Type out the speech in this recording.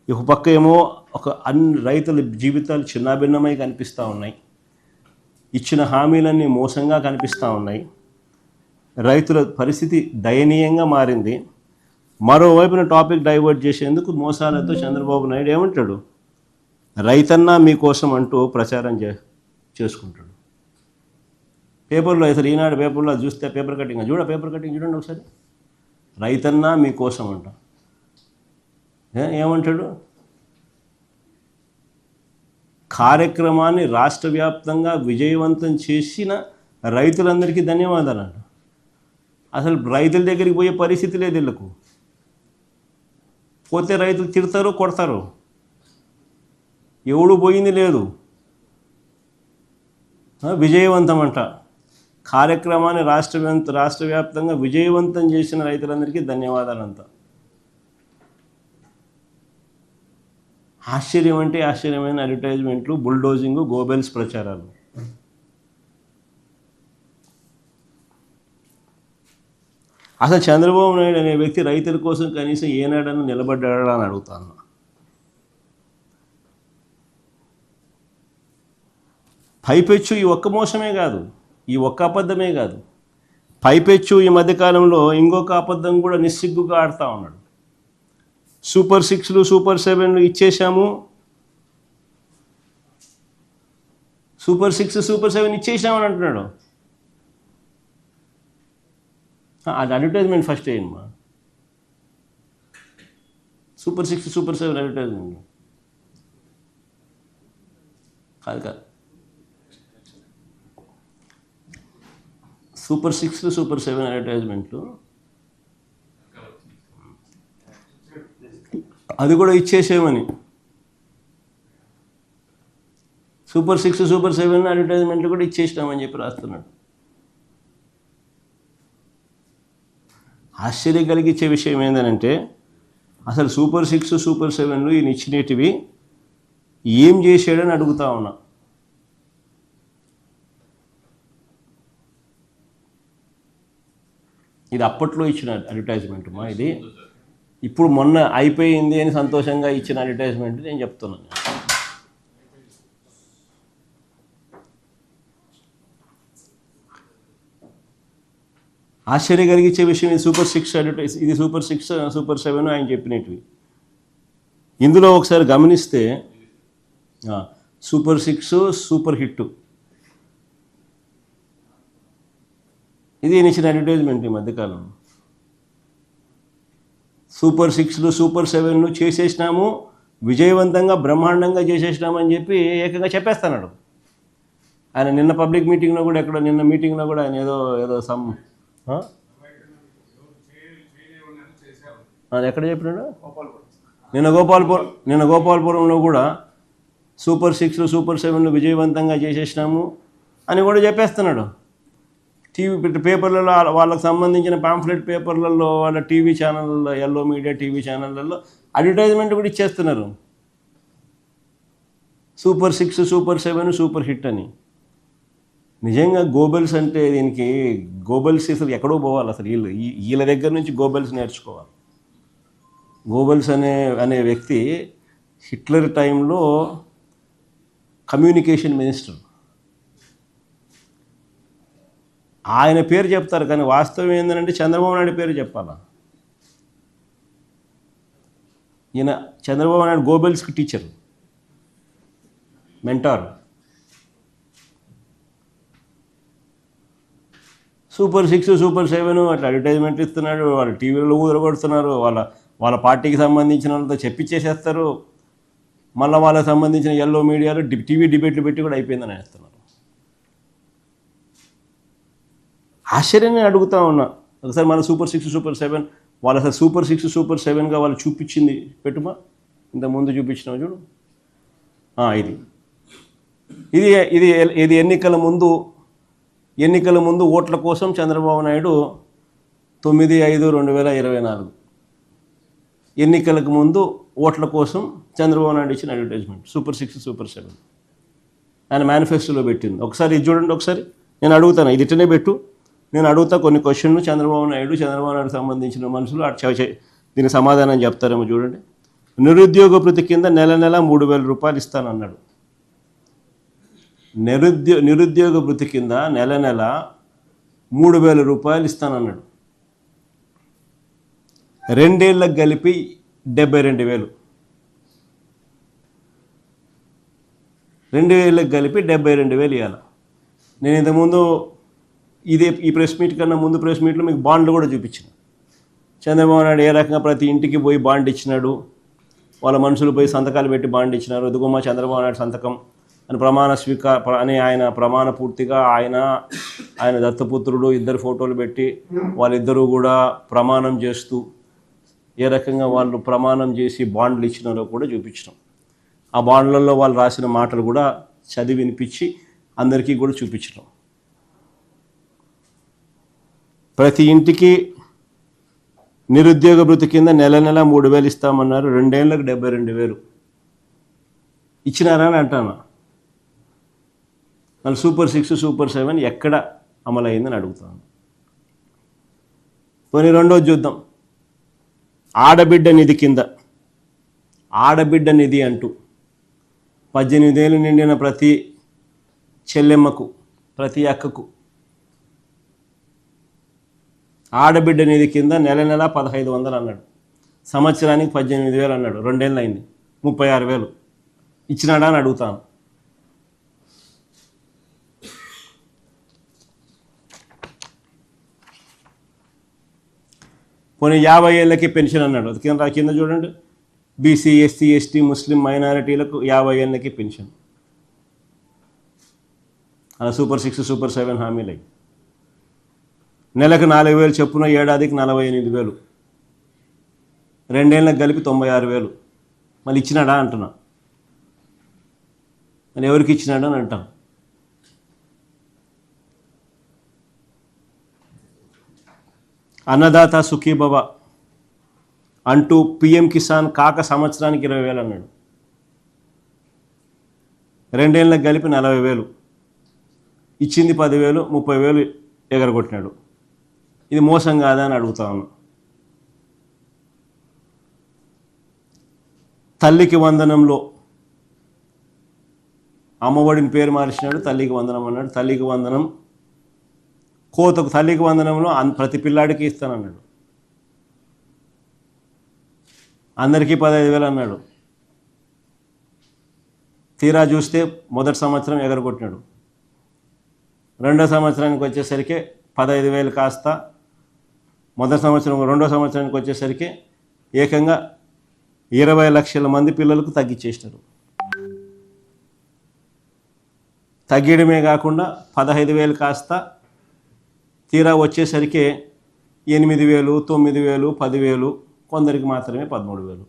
ఒక పక్క ఏమో అన్ని రైతుల జీవితాలు చిన్నాభిన్నమై కనిపిస్తూ ఉన్నాయి, ఇచ్చిన హామీలన్నీ మోసంగా కనిపిస్తూ ఉన్నాయి, రైతుల పరిస్థితి దయనీయంగా మారింది. మరోవైపున టాపిక్ డైవర్ట్ చేసేందుకు మోసాలతో చంద్రబాబు నాయుడు ఏమంటాడు, రైతన్నా మీకోసం అంటూ ప్రచారం చేసుకుంటాడు. పేపర్లో అసలు ఈనాడు పేపర్లో చూస్తే పేపర్ కటింగ్ చూడండి ఒకసారి, రైతన్నా మీకోసం అంట. ఏమంటాడు, కార్యక్రమాన్ని రాష్ట్ర వ్యాప్తంగా విజయవంతం చేసిన రైతులందరికీ ధన్యవాదాలు అంట. అసలు రైతుల దగ్గరికి పోయే పరిస్థితి లేదు వీళ్ళకు. పోతే రైతులు తిడతారు, కొడతారు, ఎవడు పోయింది లేదు. విజయవంతం అంట. కార్యక్రమాన్ని రాష్ట్ర వ్యాప్తంగా విజయవంతం చేసిన రైతులందరికీ ధన్యవాదాలంట. ఆశ్చర్యం అంటే ఆశ్చర్యమైన అడ్వర్టైజ్మెంట్లు, బుల్డోజింగ్, గోబెల్స్ ప్రచారాలు. అసలు చంద్రబాబు నాయుడు అనే వ్యక్తి రైతుల కోసం కనీసం ఏనాడన్నా నిలబడ్డాడా అని అడుగుతాను. పైపెచ్చు ఈ ఒక్క మోసమే కాదు, ఈ ఒక్క అబద్ధమే కాదు, పైపెచ్చు ఈ మధ్యకాలంలో ఇంకొక అబద్ధం కూడా నిస్సిగ్గుగా ఆడుతూ ఉన్నాడు. సూపర్ 6లు సూపర్ 7లు ఇచ్చేసాము, సూపర్ 6 సూపర్ 7 ఇచ్చేసామని అంటున్నాడు. అది అడ్వర్టైజ్మెంట్ ఫస్ట్ అయ్యిందమ్మా, సూపర్ 6 సూపర్ 7 అడ్వర్టైజ్మెంట్ కాదు. సూపర్ 6 సూపర్ 7 అడ్వర్టైజ్మెంట్లు అది కూడా ఇచ్చేసేమని. సూపర్ 6 సూపర్ 7 అడ్వర్టైజ్మెంట్లు కూడా ఇచ్చేసినామని చెప్పి రాస్తున్నాడు. ఆశ్చర్యం కలిగించే విషయం ఏంటంటే అసలు సూపర్ 6 సూపర్ 7లు ఈయన ఇచ్చినటివి ఏం చేశాడని అడుగుతా ఉన్నా. ఇది అప్పట్లో ఇచ్చిన అడ్వర్టైజ్మెంట్ మా, ఇది ఇప్పుడు మొన్న అయిపోయింది అని సంతోషంగా ఇచ్చిన అడ్వర్టైజ్మెంట్ నేను చెప్తున్నాను. ఆశ్చర్యం కలిగించే విషయం ఇది సూపర్ 6 అడ్వర్టైజ్, ఇది సూపర్ 6 సూపర్ 7 ఆయన చెప్పినవి. ఇందులో ఒకసారి గమనిస్తే సూపర్ 6 సూపర్ హిట్ ఇది ఇచ్చిన అడ్వర్టైజ్మెంట్ ఈ మధ్యకాలం. సూపర్ 6లు సూపర్ 7లు చేసేసినాము, విజయవంతంగా బ్రహ్మాండంగా చేసేసినామని చెప్పి ఏకంగా చెప్పేస్తున్నాడు ఆయన. నిన్న పబ్లిక్ మీటింగ్లో కూడా నిన్న మీటింగ్లో కూడా ఆయన ఏదో సమ్ అది ఎక్కడ చెప్పినాడు, నిన్న గోపాలపురంలో కూడా సూపర్ 6లు సూపర్ 7లు విజయవంతంగా చేసేసినాము అని కూడా చెప్పేస్తున్నాడు. టీవీ పేపర్లలో వాళ్ళకి సంబంధించిన పాంఫ్లెట్ పేపర్లలో, వాళ్ళ టీవీ ఛానళ్ళలో, ఎల్లో మీడియా టీవీ ఛానళ్ళల్లో అడ్వర్టైజ్మెంట్ కూడా ఇచ్చేస్తున్నారు, సూపర్ 6 సూపర్ 7 సూపర్ హిట్ అని. నిజంగా గోబెల్స్ అంటే దీనికి గోబెల్స్ అసలు ఎక్కడో పోవాలి. అసలు వీళ్ళ దగ్గర నుంచి గోబెల్స్ నేర్చుకోవాలి. గోబెల్స్ అనే వ్యక్తి హిట్లర్ టైంలో కమ్యూనికేషన్ మినిస్టర్. ఆయన పేరు చెప్తారు కానీ వాస్తవం ఏంటంటే చంద్రబాబు నాయుడు పేరు చెప్పాలా. ఈయన చంద్రబాబు నాయుడు గోబెల్స్కి టీచర్, మెంటార్. సూపర్ 6 సూపర్ 7 అట్లా అడ్వర్టైజ్మెంట్ ఇస్తున్నాడు, వాళ్ళు టీవీలో ఊదరగొడుతున్నారు, వాళ్ళ పార్టీకి సంబంధించిన వాళ్ళతో చెప్పించేసేస్తారు. మళ్ళీ వాళ్ళకి సంబంధించిన ఎల్లో మీడియాలో టీవీ డిబేట్లు పెట్టి కూడా అయిపోయిందని వేస్తున్నారు. ఆశ్చర్యాన్ని అడుగుతూ ఉన్నా. ఒకసారి మన సూపర్ 6 సూపర్ 7 వాళ్ళు అసలు సూపర్ 6 సూపర్ 7గా వాళ్ళు చూపించింది పెట్టుమా, ఇంతకుముందు చూపించినావు చూడు. ఇది ఎన్నికల ముందు ఓట్ల కోసం చంద్రబాబు నాయుడు 9/5/2024 ఎన్నికలకు ముందు ఓట్ల కోసం చంద్రబాబు నాయుడు ఇచ్చిన అడ్వర్టైజ్మెంట్ సూపర్ 6 సూపర్ 7 ఆయన మేనిఫెస్టోలో పెట్టింది. ఒకసారి ఇది చూడండి. ఒకసారి నేను అడుగుతాను, ఇది ఇట్టనే పెట్టు, నేను అడుగుతా కొన్ని క్వశ్చన్లు, చంద్రబాబు నాయుడు సంబంధించిన మనుషులు దీనికి సమాధానం చెప్తారేమో చూడండి. నిరుద్యోగ భృతి కింద నెల 3,000 రూపాయలు ఇస్తానన్నాడు. నిరుద్యోగ భృతి కింద నెల 3,000 రూపాయలు ఇస్తానన్నాడు. 2 ఏళ్ళకు కలిపి 72,000. 2 ఏళ్ళకి కలిపి 72,000 ఇవ్వాలి. నేను ఇంతకుముందు ఈ ప్రెస్ మీట్ కన్నా ముందు ప్రెస్ మీట్లో మీకు బాండ్లు కూడా చూపించిన. చంద్రబాబు నాయుడు ఏ రకంగా ప్రతి ఇంటికి పోయి బాండ్ ఇచ్చినాడు, వాళ్ళ మనుషులు పోయి సంతకాలు పెట్టి బాండ్ ఇచ్చినారు. ఎదుగుమ్మ చంద్రబాబు నాయుడు సంతకం అని ఆయన ప్రమాణ పూర్తిగా ఆయన దత్తపుత్రుడు ఇద్దరు ఫోటోలు పెట్టి వాళ్ళిద్దరూ కూడా ప్రమాణం చేస్తూ ఏ రకంగా వాళ్ళు ప్రమాణం చేసి బాండ్లు ఇచ్చినారో కూడా చూపించినాం. ఆ బాండ్లలో వాళ్ళు రాసిన మాటలు కూడా చదివి వినిపించి అందరికీ కూడా చూపించినాం. ప్రతి ఇంటికి నిరుద్యోగ భృతి కింద నెల 3,000 ఇస్తామన్నారు. 2 ఏళ్ళకు 72,000 ఇచ్చినారా అని అంటాను. మళ్ళీ సూపర్ 6, సూపర్ 7 ఎక్కడ అమలైందని అడుగుతాను. పోనీ రెండోది చూద్దాం. ఆడబిడ్డ నిధి కింద, ఆడబిడ్డ నిధి అంటూ 18 ఏళ్ళు నిండిన ప్రతి చెల్లెమ్మకు, ప్రతి అక్కకు ఆడబిడ్డ నిధి కింద నెల 1,500 అన్నాడు. సంవత్సరానికి 18,000 అన్నాడు. 2 ఏళ్ళు అయింది, 36,000 ఇచ్చినాడా అని అడుగుతాను. పోనీ 50 ఏళ్ళకి పెన్షన్ అన్నాడు. అది కింద చూడండి, బీసీ, ఎస్సీ, ఎస్టీ, ముస్లిం మైనారిటీలకు 50 ఏళ్ళకి పెన్షన్. అలా సూపర్ 6, సూపర్ 7 హామీలు అయ్యి నెలకు 4,000 చొప్పున, ఏడాదికి 48,000, 2 ఏళ్ళకి కలిపి 96,000. మళ్ళీ ఇచ్చినాడా అంటున్నా. మళ్ళీ ఎవరికి ఇచ్చినాడా అని అంటాం. అన్నదాత సుఖీభవ అంటూ పిఎం కిసాన్ కాక సంవత్సరానికి 20,000 అన్నాడు. 2 ఏళ్ళకి కలిపి 40,000, ఇచ్చింది 10,000, 30,000 ఎగరగొట్టినాడు. ఇది మోసం కాదా అని అడుగుతా ఉన్నా. తల్లికి వందనంలో అమ్మఒడిని పేరు మార్చినాడు, తల్లికి వందనం అన్నాడు. తల్లికి వందనం కోతకు, తల్లికి వందనంలో ప్రతి పిల్లాడికి ఇస్తానన్నాడు. అందరికీ 15,000 అన్నాడు. తీరా చూస్తే మొదటి సంవత్సరం ఎగరగొట్టినాడు. రెండో సంవత్సరానికి వచ్చేసరికి 15,000 కాస్త మొదటి సంవత్సరం, రెండో సంవత్సరానికి వచ్చేసరికి ఏకంగా 20 లక్షల మంది పిల్లలకు తగ్గించేసినారు. తగ్గడమే కాకుండా 15,000 కాస్త తీరా వచ్చేసరికి 8,000, 9,000, 10,000, కొందరికి మాత్రమే 13,000.